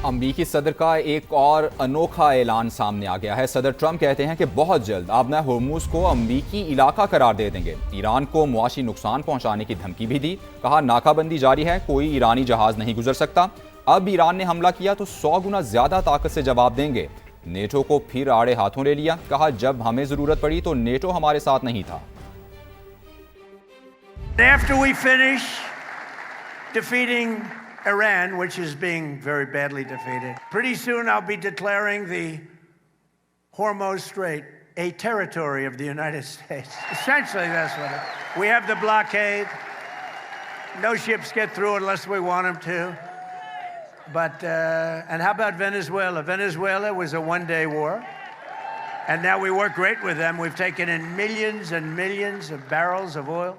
امریکی صدر کا ایک اور انوکھا اعلان سامنے آ گیا ہے۔ صدر ٹرمپ کہتے ہیں کہ بہت جلد آبنہ ہرموز کو امریکی علاقہ قرار دے دیں گے۔ ایران کو معاشی نقصان پہنچانے کی دھمکی بھی دی، کہا ناکہ بندی جاری ہے، کوئی ایرانی جہاز نہیں گزر سکتا۔ اب ایران نے حملہ کیا تو 100 گنا زیادہ طاقت سے جواب دیں گے۔ نیٹو کو پھر آڑے ہاتھوں لے لیا، کہا جب ہمیں ضرورت پڑی تو نیٹو ہمارے ساتھ نہیں تھا۔ After we finish defeating Iran, which is being very badly defeated, pretty soon I'll be declaring the Hormuz Strait a territory of the United States. Essentially, that's what it is. We have the blockade. No ships get through unless we want them to. But, and how about Venezuela? Venezuela was a one-day war. And now we work great with them. We've taken in millions and millions of barrels of oil.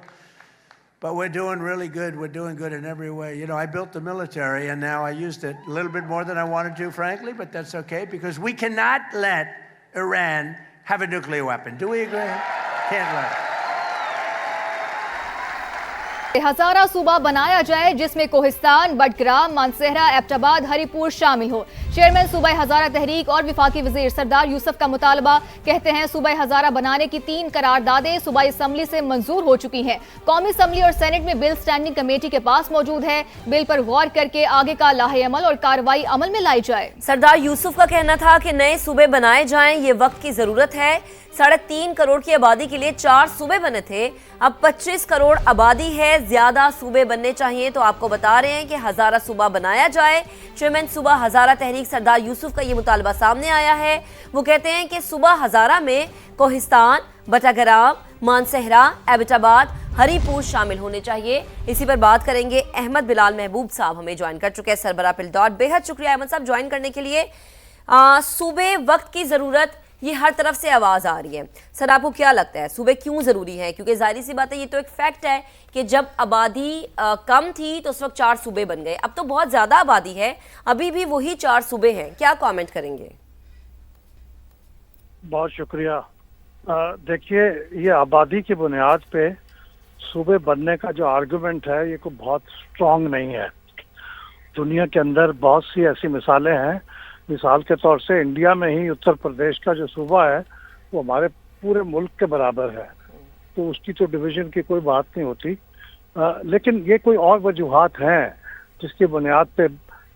But we're doing really good. We're doing good in every way. You know, I built the military, and now I used it a little bit more than I wanted to, frankly, but that's okay, because we cannot let Iran have a nuclear weapon. Do we agree? Can't let it. Hazara صوبہ بنایا جائے جس میں Kohistan, Battagram, Mansehra, Abbott آباد، ہری پور شامل ہو۔ Chairman صوبہ ہزارہ تحریک اور وفاقی وزیر سردار یوسف کا مطالبہ، کہتے ہیں صوبہ ہزارہ بنانے کی 3 قراردادیں صوبائی اسمبلی سے منظور ہو چکی ہیں۔ قومی اسمبلی اور سینٹ میں بل سٹینڈنگ کمیٹی کے پاس موجود ہے۔ بل پر غور کر کے آگے کا لاہے عمل اور کارروائی عمل میں لائی جائے۔ سردار یوسف کا کہنا تھا کہ نئے صوبے بنائے جائیں، یہ وقت کی ضرورت ہے۔ 3.5 کروڑ کی آبادی کے لیے 4 صوبے بنے تھے، اب 25 کروڑ آبادی ہے، زیادہ صوبے بننے چاہیے، تو آپ کو بتا رہے ہیں کہ ہزارہ صوبہ بنایا جائے۔ چیئرمین صوبہ ہزارہ تحریک سردار یوسف کا یہ مطالبہ سامنے آیا ہے۔ وہ کہتے ہیں کہ صوبہ ہزارہ میں کوہستان، بٹگرام، مانسہرہ، ایبٹ آباد، ہری پور شامل ہونے چاہیے۔ اسی پر بات کریں گے۔ احمد بلال محبوب صاحب ہمیں جوائن کر چکے ہیں، سربراہ پل.ڈاٹ۔ بے حد شکریہ احمد صاحب جوائن کرنے کے لیے۔ صوبے وقت کی ضرورت، یہ ہر طرف سے آواز آ رہی ہے۔ سر آپ کو کیا لگتا ہے صوبے کیوں ضروری ہیں؟ کیونکہ ظاہری سی بات ہے، یہ تو ایک فیکٹ ہے کہ جب آبادی کم تھی تو اس وقت 4 صوبے بن گئے، اب تو بہت زیادہ آبادی ہے، ابھی بھی وہی 4 صوبے ہیں۔ کیا کامنٹ کریں گے؟ بہت شکریہ۔ دیکھیے، یہ آبادی کی بنیاد پہ صوبے بننے کا جو آرگومنٹ ہے یہ کوئی بہت اسٹرانگ نہیں ہے۔ دنیا کے اندر بہت سی ایسی مثالیں ہیں۔ مثال کے طور سے انڈیا میں ہی اتر پردیش کا جو صوبہ ہے وہ ہمارے پورے ملک کے برابر ہے، تو اس کی تو ڈویژن کی کوئی بات نہیں ہوتی۔ لیکن یہ کوئی اور وجوہات ہیں جس کی بنیاد پہ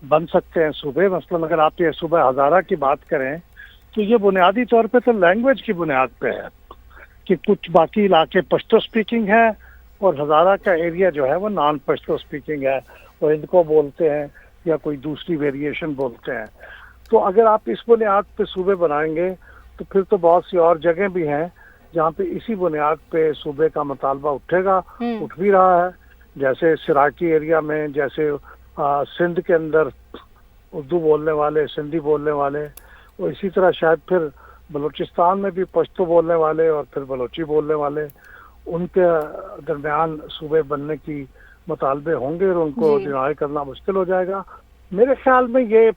بن سکتے ہیں صوبے۔ مثلاً اگر آپ یہ صوبہ ہزارہ کی بات کریں تو یہ بنیادی طور پہ تو لینگویج کی بنیاد پہ ہے کہ کچھ باقی علاقے پشتو سپیکنگ ہے اور ہزارہ کا ایریا جو ہے وہ نان پشتو سپیکنگ ہے، وہ ہندکو بولتے ہیں یا کوئی دوسری ویریشن بولتے ہیں۔ تو اگر آپ اس بنیاد پہ صوبے بنائیں گے تو پھر تو بہت سی اور جگہیں بھی ہیں جہاں پہ اسی بنیاد پہ صوبے کا مطالبہ اٹھے گا، اٹھ بھی رہا ہے، جیسے سراکی ایریا میں، جیسے سندھ کے اندر اردو بولنے والے، سندھی بولنے والے، اور اسی طرح شاید پھر بلوچستان میں بھی پشتو بولنے والے اور پھر بلوچی بولنے والے، ان کے درمیان صوبے بننے کی مطالبے ہوں گے اور ان کو ڈینائی کرنا مشکل ہو جائے گا۔ میرے خیال میں یہ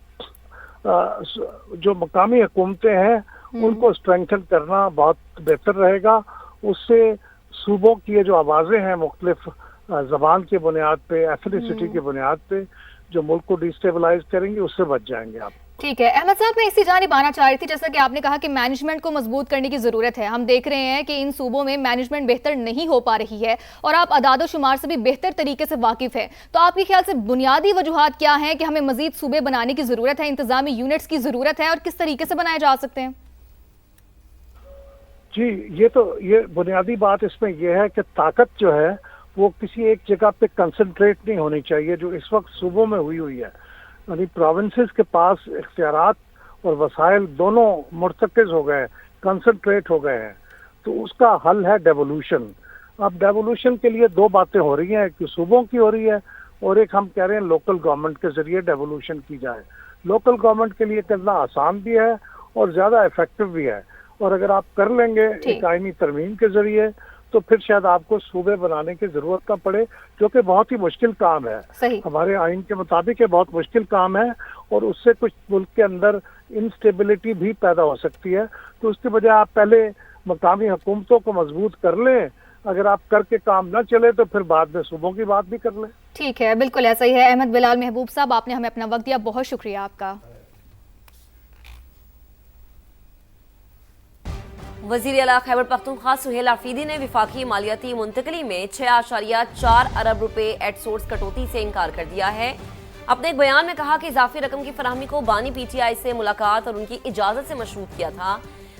جو مقامی حکومتیں ہیں ان کو اسٹرینگتھن کرنا بہت بہتر رہے گا۔ اس سے صوبوں کی یہ جو آوازیں ہیں مختلف زبان کی بنیاد پہ، ایتھنیسٹی کی بنیاد پہ، جو ملک کو ڈیسٹیبلائز کریں گے، اس سے بچ جائیں گے آپ۔ ٹھیک ہے احمد صاحب، میں اسی جانب آنا چاہ رہی تھی، جیسا کہ آپ نے کہا کہ مینجمنٹ کو مضبوط کرنے کی ضرورت ہے۔ ہم دیکھ رہے ہیں کہ ان صوبوں میں مینجمنٹ بہتر نہیں ہو پا رہی ہے، اور آپ اعداد و شمار سے بھی بہتر طریقے سے واقف ہیں، تو آپ کے خیال سے بنیادی وجوہات کیا ہیں کہ ہمیں مزید صوبے بنانے کی ضرورت ہے، انتظامی یونٹس کی ضرورت ہے، اور کس طریقے سے بنائے جا سکتے ہیں؟ جی، یہ بنیادی بات اس میں یہ ہے کہ طاقت جو ہے وہ کسی ایک جگہ پہ کنسنٹریٹ نہیں ہونی چاہیے، جو اس وقت صوبوں میں ہوئی ہے۔ یعنی پروونسز کے پاس اختیارات اور وسائل دونوں مرتکز ہو گئے، کنسنٹریٹ ہو گئے ہیں، تو اس کا حل ہے ڈیولوشن۔ اب ڈیولوشن کے لیے 2 باتیں ہو رہی ہیں، ایک صوبوں کی ہو رہی ہے اور ایک ہم کہہ رہے ہیں لوکل گورنمنٹ کے ذریعے ڈیولوشن کی جائے۔ لوکل گورنمنٹ کے لیے کرنا آسان بھی ہے اور زیادہ افیکٹو بھی ہے، اور اگر آپ کر لیں گے ایک آئینی ترمیم کے ذریعے تو پھر شاید آپ کو صوبے بنانے کی ضرورت نہ پڑے، جو کہ بہت ہی مشکل کام ہے۔ ہمارے آئین کے مطابق یہ بہت مشکل کام ہے، اور اس سے کچھ ملک کے اندر انسٹیبلٹی بھی پیدا ہو سکتی ہے۔ تو اس کی بجائے آپ پہلے مقامی حکومتوں کو مضبوط کر لیں، اگر آپ کر کے کام نہ چلے تو پھر بعد میں صوبوں کی بات بھی کر لیں. ٹھیک ہے، بالکل ایسا ہی ہے. احمد بلال محبوب صاحب، آپ نے ہمیں اپنا وقت دیا، بہت شکریہ آپ کا. وزیر اعلیٰ خیبر پختونخوا سہیل آفریدی نے وفاقی مالیاتی منتقلی میں 6.4 ارب روپے ایٹ سورس کٹوتی سے انکار کر دیا ہے. اپنے ایک بیان میں کہا کہ اضافی رقم کی فراہمی کو بانی پی ٹی آئی سے ملاقات اور ان کی اجازت سے مشروط کیا تھا.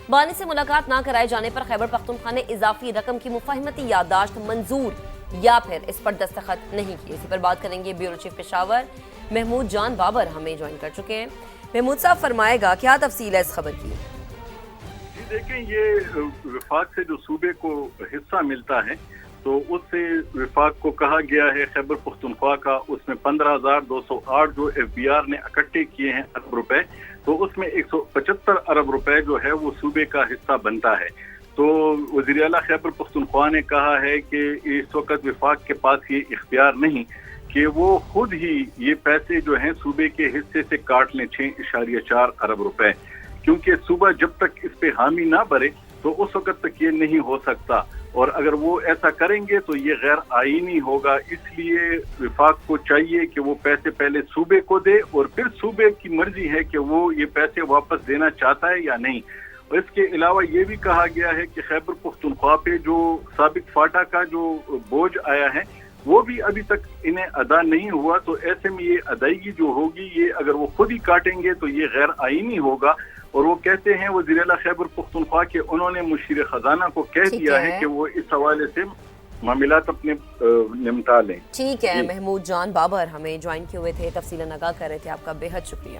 بانی سے ملاقات نہ کرائے جانے پر خیبر پختونخوا نے اضافی رقم کی مفاہمتی یادداشت منظور یا پھر اس پر دستخط نہیں کیے. اسی پر بات کریں گے. بیورو چیف پشاور محمود جان بابر ہمیں جوائن کر چکے ہیں. محمود صاحب فرمائے گا کیا تفصیل ہے اس خبر کی؟ دیکھیں، یہ وفاق سے جو صوبے کو حصہ ملتا ہے تو اس سے وفاق کو کہا گیا ہے خیبر پختونخوا کا، اس میں 15,208 جو ایف بی آر نے اکٹھے کیے ہیں ارب روپے، تو اس میں 175 ارب روپے جو ہے وہ صوبے کا حصہ بنتا ہے. تو وزیر اعلیٰ خیبر پختونخوا نے کہا ہے کہ اس وقت وفاق کے پاس یہ اختیار نہیں کہ وہ خود ہی یہ پیسے جو ہیں صوبے کے حصے سے کاٹ لیں 6.4 ارب روپے، کیونکہ صوبہ جب تک اس پہ حامی نہ بھرے تو اس وقت تک یہ نہیں ہو سکتا، اور اگر وہ ایسا کریں گے تو یہ غیر آئینی ہوگا. اس لیے وفاق کو چاہیے کہ وہ پیسے پہلے صوبے کو دے اور پھر صوبے کی مرضی ہے کہ وہ یہ پیسے واپس دینا چاہتا ہے یا نہیں. اور اس کے علاوہ یہ بھی کہا گیا ہے کہ خیبر پختونخوا پہ جو سابق فاٹا کا جو بوجھ آیا ہے وہ بھی ابھی تک انہیں ادا نہیں ہوا، تو ایسے میں یہ ادائیگی جو ہوگی یہ اگر وہ خود ہی کاٹیں گے تو یہ غیر آئینی ہوگا. اور وہ کہتے ہیں وزیر اعلیٰ خیبر پختونخوا کہ انہوں نے مشیر خزانہ کو کہہ دیا ہے کہ وہ اس حوالے سے معاملات اپنے نمٹا لیں. ٹھیک ہے. محمود جان بابر ہمیں جوائن کیے ہوئے تھے، تفصیل آگاہ کر رہے تھے. آپ کا بے حد شکریہ.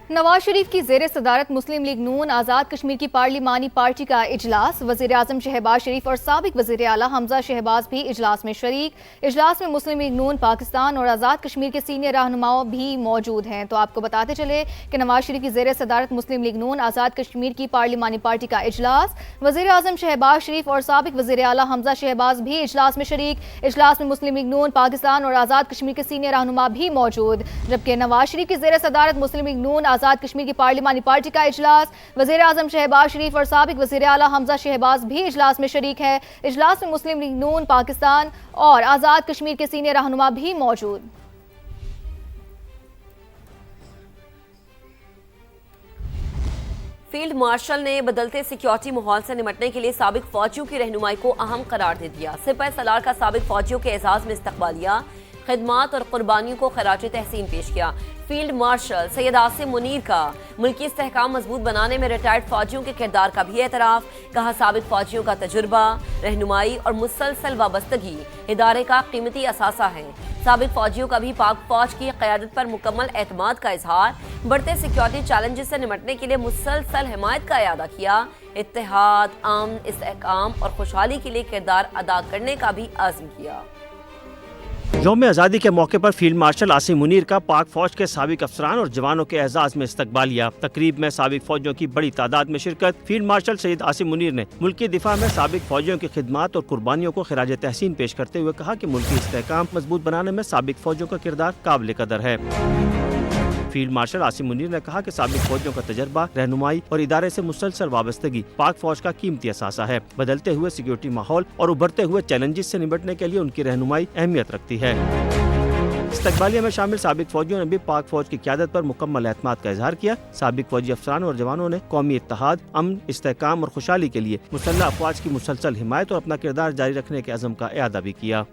نواز شریف کی زیر صدارت مسلم لیگ نون آزاد کشمیر کی پارلیمانی پارٹی کا اجلاس. وزیر اعظم شہباز شریف اور سابق وزیر اعلیٰ حمزہ شہباز بھی اجلاس میں شریک. اجلاس میں مسلم لیگ نون پاکستان اور آزاد کشمیر کے سینئر رہنماؤں بھی موجود ہیں. تو آپ کو بتاتے چلے کہ نواز شریف کی زیر صدارت مسلم لیگ نون آزاد کشمیر کی پارلیمانی پارٹی کا اجلاس. وزیر اعظم شہباز شریف اور سابق وزیر اعلیٰ حمزہ شہباز بھی اجلاس میں شریک. اجلاس میں مسلم لیگ نون پاکستان اور آزاد کشمیر کے سینئر رہنما بھی موجود، جبکہ نواز شریف کی زیر صدارت مسلم لیگ نون آزاد کشمیر کی پارلیمانی پارٹی کا اجلاس. وزیر اعظم شہباز شریف اور سابق وزیر اعلیٰ حمزہ شہباز بھی اجلاس میں شریک ہے. اجلاس میں مسلم لیگ نون پاکستان اور آزاد کشمیر کے سینئر رہنما بھی موجود. فیلڈ مارشل نے بدلتے سیکیورٹی ماحول سے نمٹنے کے لیے سابق فوجیوں کی رہنمائی کو اہم قرار دے دیا. سپہ سالار کا سابق فوجیوں کے اعزاز میں استقبالیہ، خدمات اور قربانیوں کو خراج تحسین پیش کیا. فیلڈ مارشل سید عاصم منیر کا ملکی استحکام مضبوط بنانے میں ریٹائرڈ فوجیوں کے کردار کا بھی اعتراف. کہا سابق فوجیوں کا تجربہ، رہنمائی اور مسلسل وابستگی ادارے کا قیمتی اثاثہ ہے. سابق فوجیوں کا بھی پاک فوج کی قیادت پر مکمل اعتماد کا اظہار. بڑھتے سیکیورٹی چیلنجز سے نمٹنے کے لیے مسلسل حمایت کا اعادہ کیا. اتحاد، امن، استحکام اور خوشحالی کے لیے کردار ادا کرنے کا بھی عزم کیا. یوم آزادی کے موقع پر فیلڈ مارشل عاصم منیر کا پاک فوج کے سابق افسران اور جوانوں کے اعزاز میں استقبالیہ. تقریب میں سابق فوجیوں کی بڑی تعداد میں شرکت. فیلڈ مارشل سید عاصم منیر نے ملکی دفاع میں سابق فوجیوں کی خدمات اور قربانیوں کو خراج تحسین پیش کرتے ہوئے کہا کہ ملکی استحکام مضبوط بنانے میں سابق فوجیوں کا کردار قابل قدر ہے. فیلڈ مارشل عاصم منیر نے کہا کہ سابق فوجیوں کا تجربہ، رہنمائی اور ادارے سے مسلسل وابستگی پاک فوج کا قیمتی اثاثہ ہے. بدلتے ہوئے سیکیورٹی ماحول اور ابھرتے ہوئے چیلنجز سے نمٹنے کے لیے ان کی رہنمائی اہمیت رکھتی ہے. استقبالیہ میں شامل سابق فوجیوں نے بھی پاک فوج کی قیادت پر مکمل اعتماد کا اظہار کیا. سابق فوجی افسران اور جوانوں نے قومی اتحاد، امن، استحکام اور خوشحالی کے لیے مسلح افواج کی مسلسل حمایت اور اپنا کردار جاری رکھنے کے عزم کا اعادہ بھی کیا.